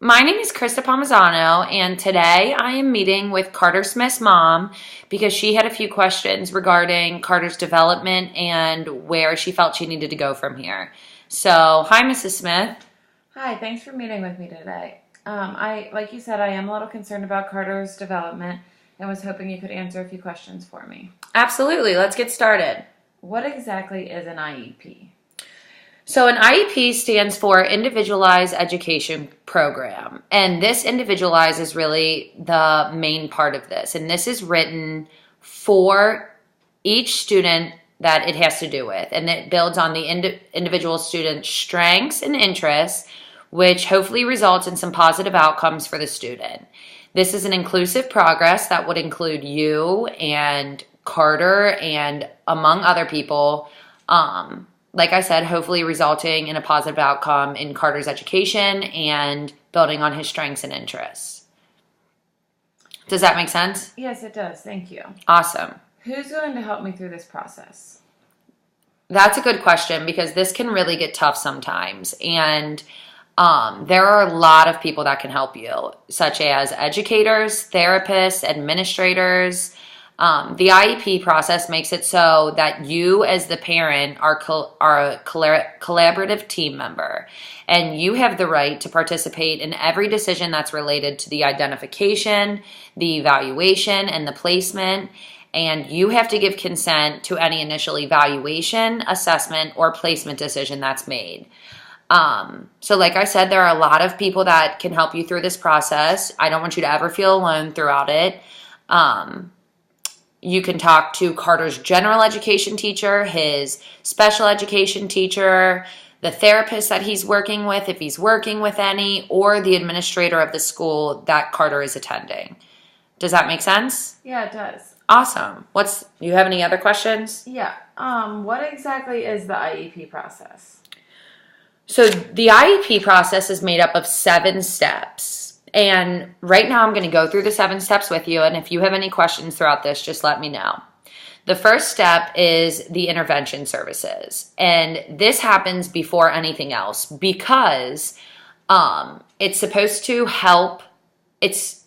My name is Krista Palmisano, and today I am meeting with Carter Smith's mom because she had a few questions regarding Carter's development and where she felt she needed to go from here. So, hi, Mrs. Smith. Hi, thanks for meeting with me today. Like you said, I am a little concerned about Carter's development and was hoping you could answer a few questions for me. Absolutely, let's get started. What exactly is an IEP? So, an IEP stands for Individualized Education Program, and this individualized is really the main part of this. And this is written for each student that it has to do with, and it builds on the individual student's strengths and interests, which hopefully results in some positive outcomes for the student. This is an inclusive progress that would include you and Carter and among other people. Like I said, hopefully resulting in a positive outcome in Carter's education and building on his strengths and interests. Does that make sense? Yes, it does. Thank you. Awesome. Who's going to help me through this process? That's a good question because this can really get tough sometimes. And there are a lot of people that can help you, such as educators, therapists, administrators. The IEP process makes it so that you as the parent are a collaborative team member, and you have the right to participate in every decision that's related to the identification, the evaluation, and the placement, and you have to give consent to any initial evaluation, assessment, or placement decision that's made. So like I said, there are a lot of people that can help you through this process. I don't want you to ever feel alone throughout it. You can talk to Carter's general education teacher, his special education teacher, the therapist that he's working with, if he's working with any, or the administrator of the school that Carter is attending. Does that make sense? Yeah, it does. Awesome. Do you have any other questions? Yeah. What exactly is the IEP process? So the IEP process is made up of 7 steps. And right now I'm going to go through the 7 steps with you. And if you have any questions throughout this, just let me know. The first step is the intervention services. And this happens before anything else because it's supposed to help. It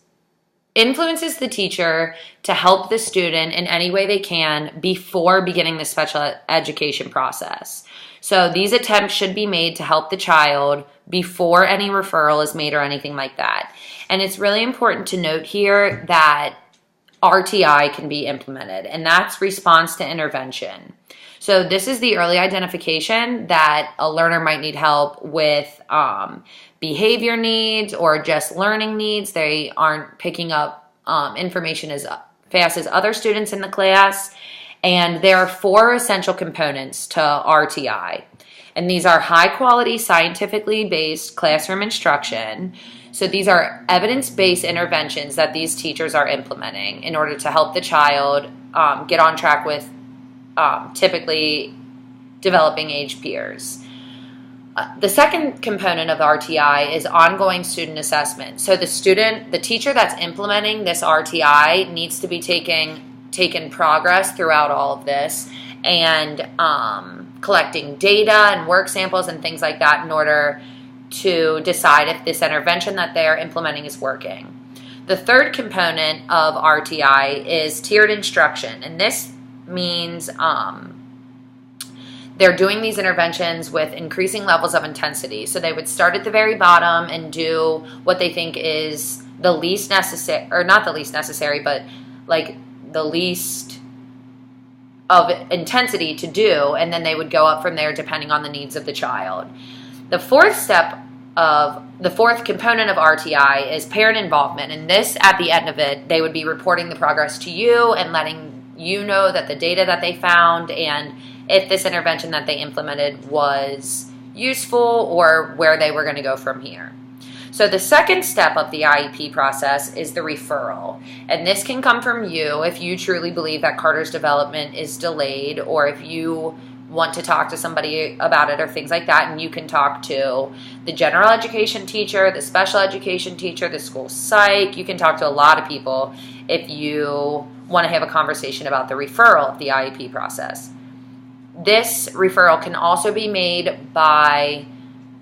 influences the teacher to help the student in any way they can before beginning the special education process. So these attempts should be made to help the child before any referral is made or anything like that. And it's really important to note here that RTI can be implemented, and that's response to intervention. So this is the early identification that a learner might need help with behavior needs or just learning needs. They aren't picking up information as fast as other students in the class. And there are 4 essential components to RTI. And these are high quality, scientifically based classroom instruction. So these are evidence-based interventions that these teachers are implementing in order to help the child get on track with typically developing age peers. The second component of RTI is ongoing student assessment. So the teacher that's implementing this RTI needs to be taking progress throughout all of this and collecting data and work samples and things like that in order to decide if this intervention that they're implementing is working. The third component of RTI is tiered instruction, and this means they're doing these interventions with increasing levels of intensity. So they would start at the very bottom and do what they think is the least necessary, or not the least necessary, but like the least of intensity to do, and then they would go up from there depending on the needs of the child. The fourth component of RTI is parent involvement, and this, at the end of it, they would be reporting the progress to you and letting you know that the data that they found and if this intervention that they implemented was useful or where they were going to go from here. So the second step of the IEP process is the referral. And this can come from you if you truly believe that Carter's development is delayed, or if you want to talk to somebody about it or things like that, and you can talk to the general education teacher, the special education teacher, the school psych. You can talk to a lot of people if you want to have a conversation about the referral of the IEP process. This referral can also be made by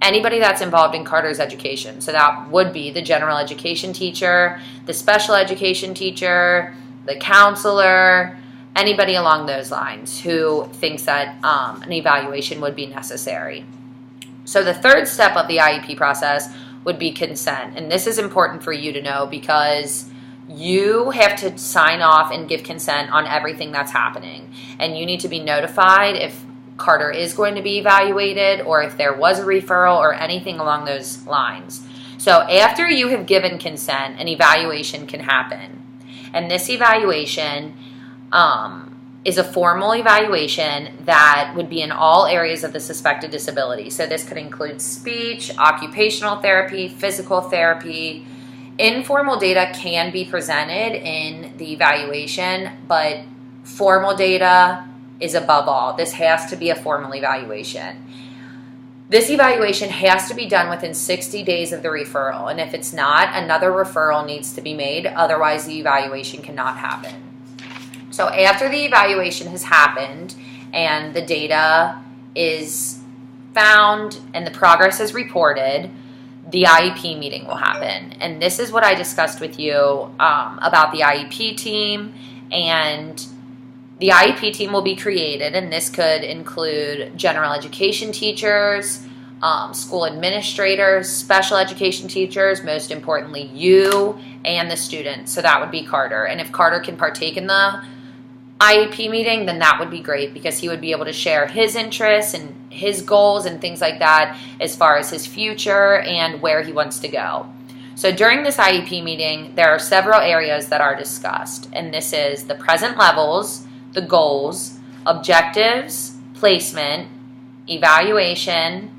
anybody that's involved in Carter's education. So that would be the general education teacher, the special education teacher, the counselor, anybody along those lines who thinks that an evaluation would be necessary. So the third step of the IEP process would be consent. And this is important for you to know because you have to sign off and give consent on everything that's happening. And you need to be notified if Carter is going to be evaluated or if there was a referral or anything along those lines. So after you have given consent, an evaluation can happen. And this evaluation is a formal evaluation that would be in all areas of the suspected disability. So this could include speech, occupational therapy, physical therapy. Informal data can be presented in the evaluation, but formal data is above all. This has to be a formal evaluation. This evaluation has to be done within 60 days of the referral, and if it's not, another referral needs to be made. Otherwise, the evaluation cannot happen. So after the evaluation has happened and the data is found and the progress is reported, the IEP meeting will happen. And this is what I discussed with you about the IEP team. And the IEP team will be created, and this could include general education teachers, school administrators, special education teachers, most importantly you and the student. So that would be Carter. And if Carter can partake in the IEP meeting, then that would be great because he would be able to share his interests and his goals and things like that as far as his future and where he wants to go. So during this IEP meeting, there are several areas that are discussed, and this is the present levels, the goals, objectives, placement, evaluation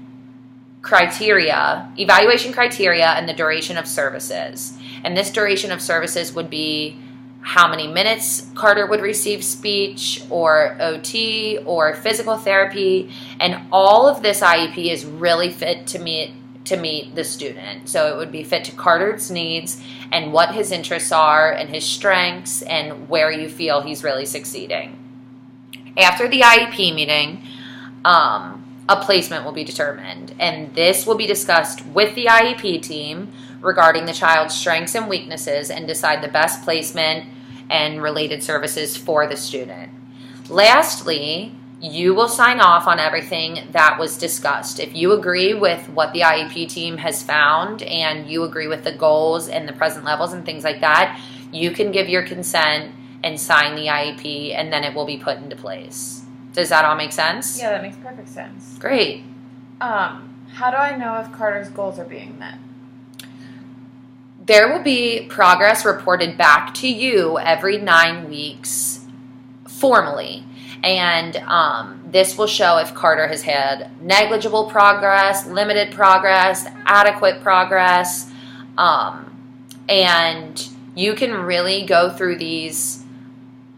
criteria, and the duration of services. And this duration of services would be how many minutes Carter would receive speech or OT or physical therapy, and all of this IEP is really fit to meet the student. So it would be fit to Carter's needs and what his interests are and his strengths and where you feel he's really succeeding. After the IEP meeting, a placement will be determined, and this will be discussed with the IEP team regarding the child's strengths and weaknesses and decide the best placement and related services for the student. Lastly, you will sign off on everything that was discussed. If you agree with what the IEP team has found and you agree with the goals and the present levels and things like that, you can give your consent and sign the IEP, and then it will be put into place. Does that all make sense? Yeah, that makes perfect sense. Great. How do I know if Carter's goals are being met? There will be progress reported back to you every 9 weeks formally. And this will show if Carter has had negligible progress, limited progress, adequate progress. And you can really go through these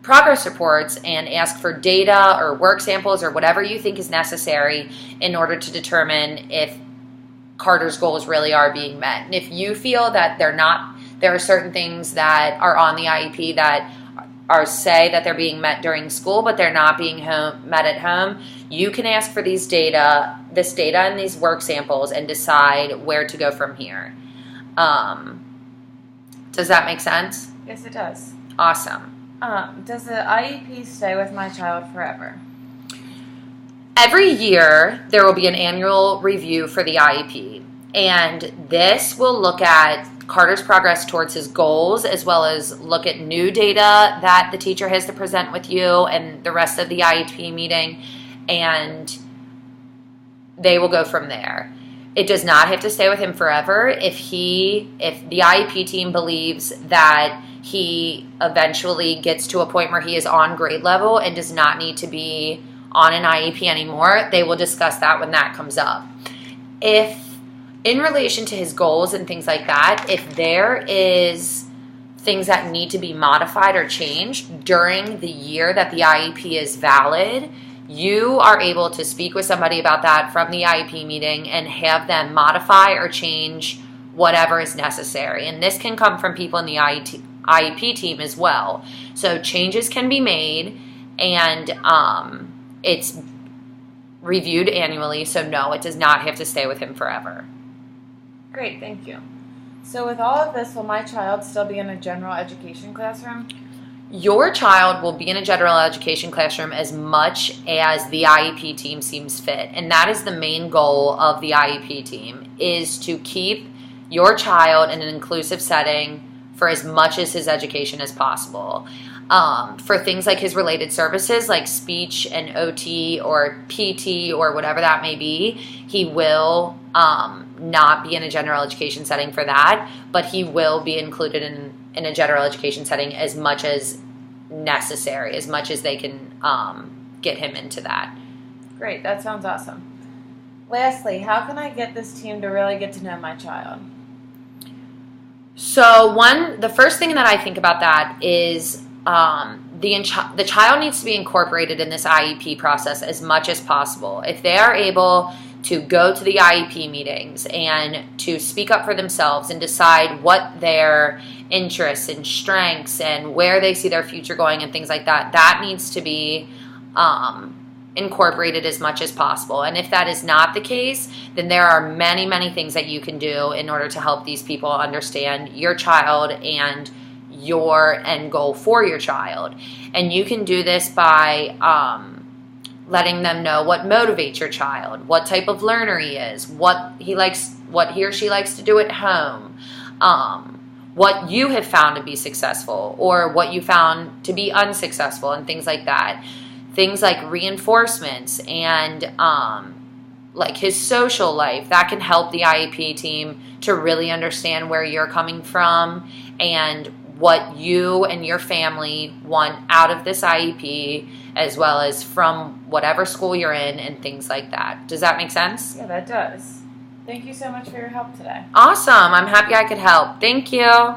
progress reports and ask for data or work samples or whatever you think is necessary in order to determine if Carter's goals really are being met. And if you feel that they're not, there are certain things that are on the IEP that say that they're being met during school, but they're not being met at home, you can ask for this data and these work samples and decide where to go from here. Does that make sense? Yes, it does. Awesome. Does the IEP stay with my child forever? Every year, there will be an annual review for the IEP, and this will look at Carter's progress towards his goals, as well as look at new data that the teacher has to present with you and the rest of the IEP meeting, and they will go from there. It does not have to stay with him forever. If the IEP team believes that he eventually gets to a point where he is on grade level and does not need to be on an IEP anymore, they will discuss that when that comes up. If in relation to his goals and things like that, if there is things that need to be modified or changed during the year that the IEP is valid, you are able to speak with somebody about that from the IEP meeting and have them modify or change whatever is necessary. And this can come from people in the IEP team as well. So changes can be made, and it's reviewed annually, so no, it does not have to stay with him forever. Great, thank you. So with all of this, will my child still be in a general education classroom? Your child will be in a general education classroom as much as the IEP team seems fit. And that is the main goal of the IEP team, is to keep your child in an inclusive setting for as much as his education as possible. For things like his related services, like speech and OT or PT or whatever that may be, he will not be in a general education setting for that, but he will be included in a general education setting as much as necessary, as much as they can get him into that. Great, that sounds awesome. Lastly, how can I get this team to really get to know my child? So the first thing that I think about that is the child needs to be incorporated in this IEP process as much as possible. If they are able to go to the IEP meetings and to speak up for themselves and decide what their interests and strengths and where they see their future going and things like that, that needs to be incorporated as much as possible. And if that is not the case, then there are many, many things that you can do in order to help these people understand your child and your end goal for your child. And you can do this by letting them know what motivates your child, what type of learner he is, what he or she likes to do at home, what you have found to be successful or what you found to be unsuccessful, and things like that. Things like reinforcements and like his social life, that can help the IEP team to really understand where you're coming from and what you and your family want out of this IEP, as well as from whatever school you're in and things like that. Does that make sense? Yeah, that does. Thank you so much for your help today. Awesome. I'm happy I could help. Thank you.